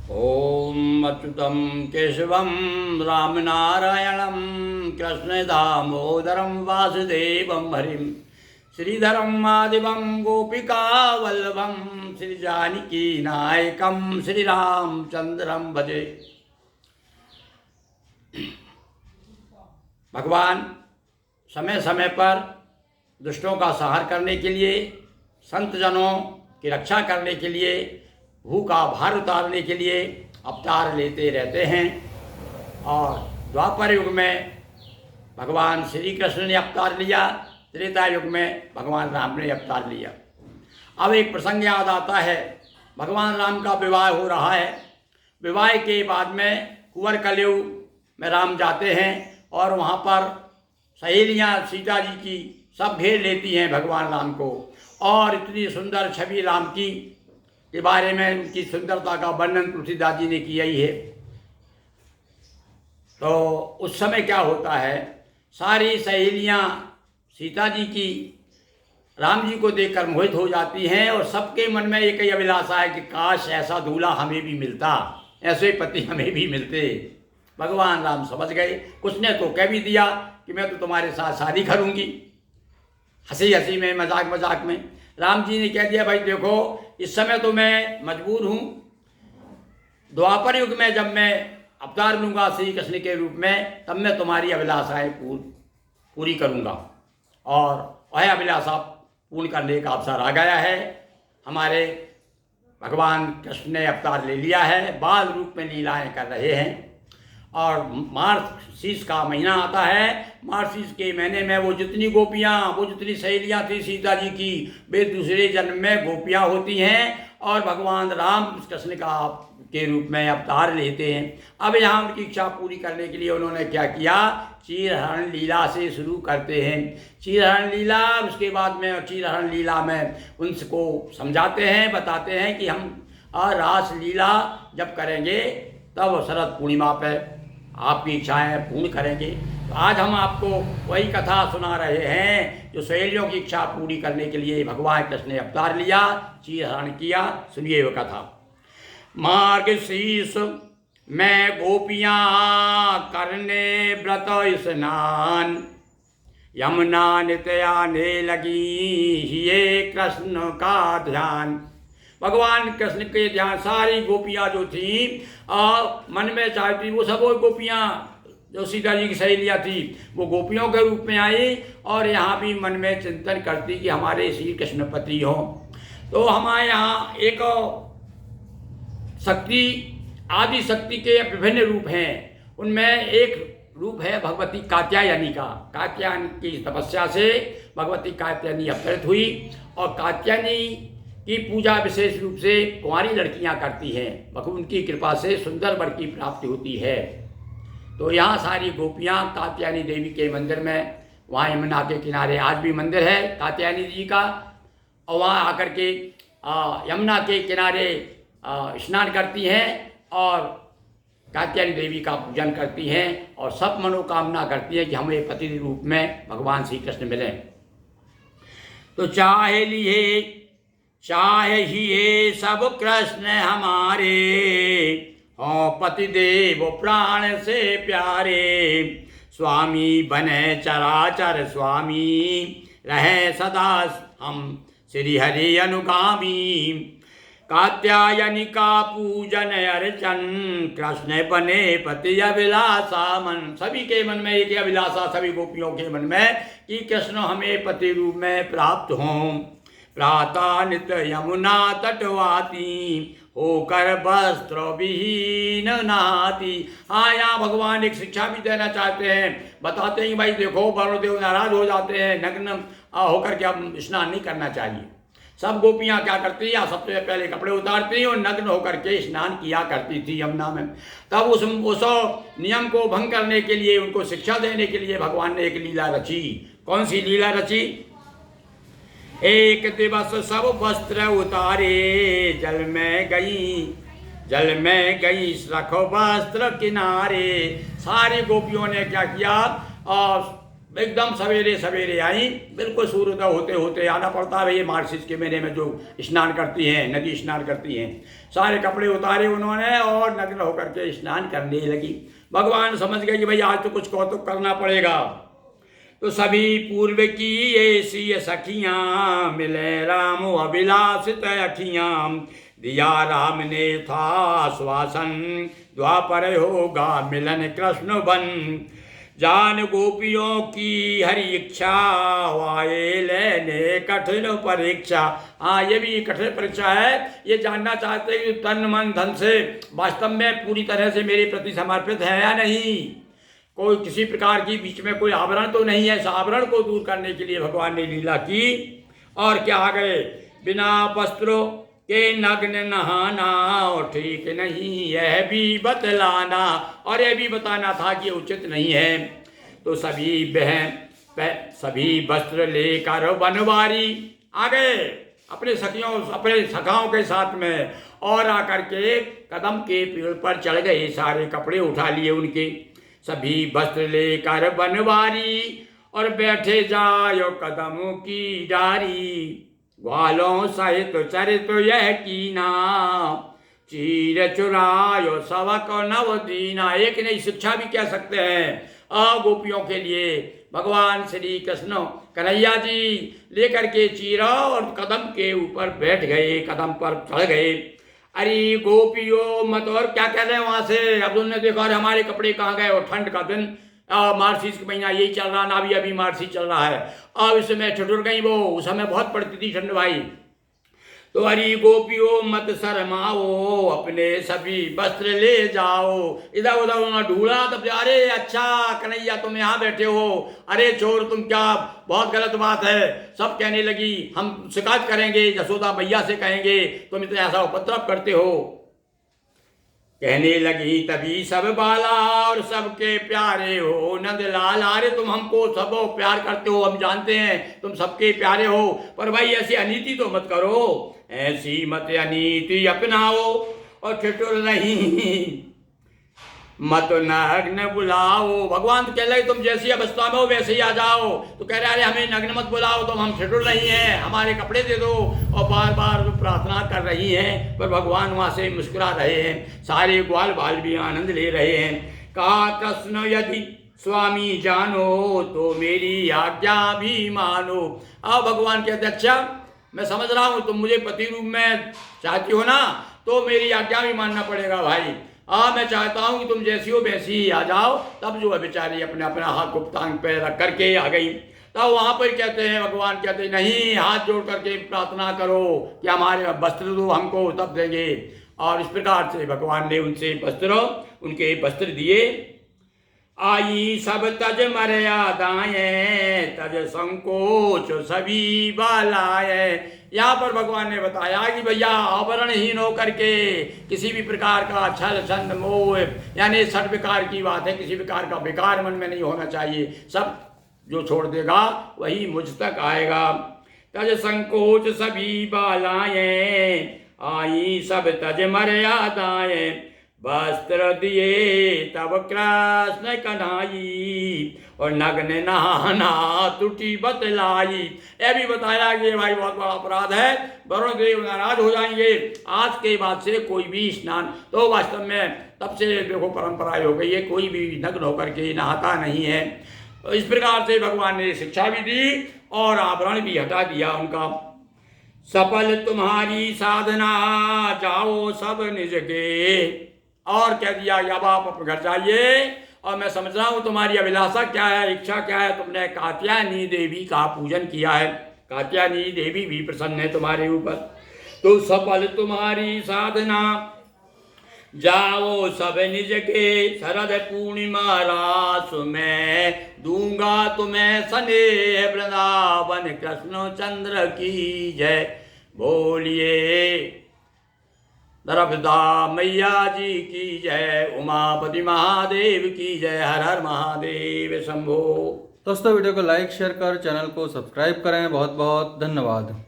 ओम अच्युतम केशवम रामनारायणम कृष्ण दामोदरम वासुदेवम हरिम श्रीधरम माधवम गोपिका वल्लभम श्री जानकी नायकम श्री रामचंद्रम भजे। भगवान समय समय पर दुष्टों का संहार करने के लिए, संत जनों की रक्षा करने के लिए, भूख का भार उतारने के लिए अवतार लेते रहते हैं। और द्वापर युग में भगवान श्री कृष्ण ने अवतार लिया, त्रेता युग में भगवान राम ने अवतार लिया। अब एक प्रसंग याद आता है, भगवान राम का विवाह हो रहा है। विवाह के बाद में कुंवर कलयुग में राम जाते हैं और वहाँ पर सहेलियाँ सीता जी की सब घेर लेती हैं भगवान राम को, और इतनी सुंदर छवि राम की के बारे में, उनकी सुंदरता का वर्णन तुलसीदास जी ने किया ही है। तो उस समय क्या होता है, सारी सहेलियाँ सीता जी की राम जी को देखकर मोहित हो जाती हैं और सबके मन में एक ही अभिलाषा है कि काश ऐसा दूल्हा हमें भी मिलता, ऐसे पति हमें भी मिलते। भगवान राम समझ गए, कुछ ने तो कह भी दिया कि मैं तो तुम्हारे साथ शादी करूंगी। हंसी हंसी में, मजाक मजाक में राम जी ने कह दिया, भाई देखो इस समय तो मैं मजबूर हूँ, द्वापर युग में जब मैं अवतार लूँगा श्री कृष्ण के रूप में, तब मैं तुम्हारी अभिलाषाएं पूरी करूँगा। और वह अभिलाषा पूर्ण करने का अवसर आ गया है। हमारे भगवान कृष्ण ने अवतार ले लिया है, बाल रूप में लीलाएं कर रहे हैं। और मार्गशीर्ष का महीना आता है, मार्गशीर्ष के महीने में वो जितनी गोपियाँ, वो जितनी सहेलियाँ थी सीता जी की, वे दूसरे जन्म में गोपियाँ होती हैं और भगवान राम कृष्ण का के रूप में अवतार लेते हैं। अब यहाँ उनकी इच्छा पूरी करने के लिए उन्होंने क्या किया, चीरहरण लीला से शुरू करते हैं। चीरहरण लीला, उसके बाद में चीरहरण लीला में उनको समझाते हैं, बताते हैं कि हम रास लीला जब करेंगे तब शरद पूर्णिमा पे आपकी इच्छाएं पूर्ण करेंगे। तो आज हम आपको वही कथा सुना रहे हैं जो सहेलियों की इच्छा पूरी करने के लिए भगवान कृष्ण ने अवतार लिया, चीरहरण किया। सुनिए वो कथा। मार्गशीर्ष में गोपियाँ करने व्रत स्नान, यमुना नित्य आने लगी ये कृष्ण का ध्यान। भगवान कृष्ण के ध्यान, सारी गोपियाँ जो थी मन में चाहती, वो सब वो गोपियाँ जो सीता जी की सहेलियाँ थी वो गोपियों के रूप में आई और यहाँ भी मन में चिंतन करती कि हमारे श्री कृष्ण पति हों। तो हमारे यहाँ एक शक्ति, आदि शक्ति के विभिन्न रूप हैं। उनमें एक रूप है भगवती कात्यायनी का। कात्यायनी की तपस्या से भगवती कात्यायनी अवतरित हुई और कात्यायनी की पूजा विशेष रूप से कुंवारी लड़कियां करती हैं। भगवान की कृपा से सुंदर वर की प्राप्ति होती है। तो यहाँ सारी गोपियाँ कात्यायनी देवी के मंदिर में, वहाँ यमुना के किनारे आज भी मंदिर है कात्यायनी जी का, और वहाँ आकर के यमुना के किनारे स्नान करती हैं और कात्यायनी देवी का पूजन करती हैं और सब मनोकामना करती हैं कि हमें पति रूप में भगवान श्री कृष्ण मिलें। तो चाहे ही सब कृष्ण हमारे, हों पति देव प्राण से प्यारे। स्वामी बने चराचर स्वामी, रहे सदा हम श्री हरि अनुगामी। कात्यायनी का पूजन अर्चन, कृष्ण बने पति अभिलाषा मन। सभी के मन में एक अभिलाषा, सभी गोपियों के मन में कि कृष्ण हमें पति रूप में प्राप्त हों। प्रातः नित्य यमुना तटवाती, होकर वस्त्र विहीन नहाती। हाँ, यहाँ भगवान एक शिक्षा भी देना चाहते हैं, बताते हैं कि भाई देखो वरुणदेव नाराज हो जाते हैं, नग्न होकर के अब स्नान नहीं करना चाहिए। सब गोपियाँ क्या करती हैं, सबसे पहले कपड़े उतारती और नग्न होकर के स्नान किया करती थी यमुना में। तब उस नियम को भंग करने के लिए, उनको शिक्षा देने के लिए भगवान ने एक लीला रची। कौन सी लीला रची? एक दिवस सब वस्त्र उतारे, जल में गई रखो वस्त्र किनारे। सारी गोपियों ने क्या किया, और एकदम सवेरे सवेरे आई, बिल्कुल सूर्योदय होते होते आना पड़ता है। ये मार्गशीर्ष के महीने में जो स्नान करती हैं, नदी स्नान करती हैं, सारे कपड़े उतारे उन्होंने और नग्न होकर के स्नान करने लगी। भगवान समझ गए कि भाई आज तो कुछ कौतुक करना पड़ेगा। तो सभी पूर्व की ऐसी सखियां मिले राम अभिलाषित अखियां, दिया राम ने था आश्वासन द्वापर होगा मिलन कृष्ण बन, जान गोपियों की हरि इच्छा वाये लेने कठिन परीक्षा। हाँ, ये भी कठिन परीक्षा है। ये जानना चाहते हैं कि तन मन धन से वास्तव में पूरी तरह से मेरे प्रति समर्पित है या नहीं, कोई किसी प्रकार की बीच में कोई आवरण तो नहीं है। इस आवरण को दूर करने के लिए भगवान ने लीला की। और क्या आ गए, बिना वस्त्रों के नग्न नहाना ठीक नहीं, यह भी बतलाना, और यह भी बताना था कि उचित नहीं है। तो सभी वस्त्र लेकर बनवारी आ गए अपने सखाओं के साथ में, और आकर के कदम के पेड़ पर चढ़ गए, सारे कपड़े उठा लिए उनके। सभी वस्त्र लेकर बनवारी और बैठे जायो कदम की डारी, ग्वालों सहित चरित यह कीना, चीर चुरायो सबक नव दीना। एक नई शिक्षा भी कह सकते हैं गोपियों के लिए। भगवान श्री कृष्ण कन्हैया जी लेकर के चीरा और कदम के ऊपर बैठ गए, कदम पर चढ़ गए। अरे गोपियों मत, और क्या कह रहे हैं वहां से। अब उन्होंने देखा और हमारे कपड़े कहाँ गए, और ठंड का दिन, मार्गशीर्ष का महीना यही चल रहा ना, अभी मार्गशीर्ष चल रहा है। अब इस समय ठिठुर गई वो, उस समय बहुत पड़ती थी ठंड भाई। तो हरी गोपियों मत शर्माओ, अपने सभी वस्त्र ले जाओ। इधर उधर उन्होंने ढूंढा, तब अरे अच्छा कन्हैया तुम यहाँ बैठे हो, अरे चोर तुम क्या, बहुत गलत बात है। सब कहने लगी हम शिकायत करेंगे, यशोदा मैया से कहेंगे तुम इतना ऐसा उपद्रव करते हो। कहने लगी तभी सब बाला और सबके प्यारे हो नंदलाल, अरे तुम हमको सब प्यार करते हो, हम जानते हैं तुम सबके प्यारे हो, पर भाई ऐसी अनीति तो मत करो, ऐसी मत अनीति अपनाओ और ठिठुर नहीं मत नग्न बुलाओ। भगवान तो कह रहे तुम जैसी अवस्था में हो वैसे ही आ जाओ। तो कह रहे अरे हमें नग्न मत बुलाओ, तुम हम ठिठुर नहीं हैं, हमारे कपड़े दे दो। और बार बार तो प्रार्थना कर रही हैं, पर भगवान वहाँ से मुस्कुरा रहे हैं। सारे ग्वाल बाल भी आनंद ले रहे हैं। कहा कृष्ण यदि स्वामी जानो तो मेरी आज्ञा भी मानो। अब भगवान कहते अच्छा मैं समझ रहा हूँ तुम मुझे पति रूप में चाहती हो ना, तो मेरी आज्ञा भी मानना पड़ेगा भाई। मैं चाहता हूँ कि तुम जैसी हो वैसी ही आ जाओ। तब जो है बेचारी अपने अपना हाथ गुप्तांग पे रख करके आ गई। तब वहाँ पर कहते हैं भगवान कहते हैं नहीं, हाथ जोड़ करके प्रार्थना करो कि हमारे वस्त्र दो हमको, तब देंगे। और इस प्रकार से भगवान ने उनसे उनके वस्त्र दिए। आई सब तज मर्यादाएं तज संकोच सभी बालाए। यहाँ पर भगवान ने बताया कि भैया आवरणहीन होकर के किसी भी प्रकार का छल छंद मोह, यानी सठ विकार की बात है, किसी प्रकार का विकार मन में नहीं होना चाहिए। सब जो छोड़ देगा वही मुझ तक आएगा। तज संकोच सभी बालाएं आई सब तज मर्यादाएं, वस्त्र दिए तब कृष्ण कन्हाई और नग्न नहाना त्रुटि बतलाई। यह भी बताया कि भाई बहुत बड़ा अपराध है, वरुण देव नाराज हो जाएंगे। आज के बाद से कोई भी स्नान, तो वास्तव में तब से देखो परंपरा हो गई है, कोई भी नग्न होकर के नहाता नहीं है। तो इस प्रकार से भगवान ने शिक्षा भी दी और आवरण भी हटा दिया उनका। सफल तुम्हारी साधना जाओ सब निज के, और कह दिया कि अब आप अपने घर जाइए, और मैं समझ रहा हूँ तुम्हारी अभिलाषा क्या है, इच्छा क्या है। तुमने कात्यायनी देवी का पूजन किया है, कात्यायनी देवी भी प्रसन्न है तुम्हारे ऊपर। तो सफल तुम्हारी साधना जाओ सब निज के, शरद पूर्णिमा रास में दूंगा तुम्हें स्नेह, वृंदावन कृष्ण चंद्र की जय। बोलिए नर्मदा मैया जी की जय, उमापति महादेव की जय, हर हर महादेव शंभो। दोस्तों वीडियो को लाइक शेयर कर चैनल को सब्सक्राइब करें। बहुत बहुत धन्यवाद।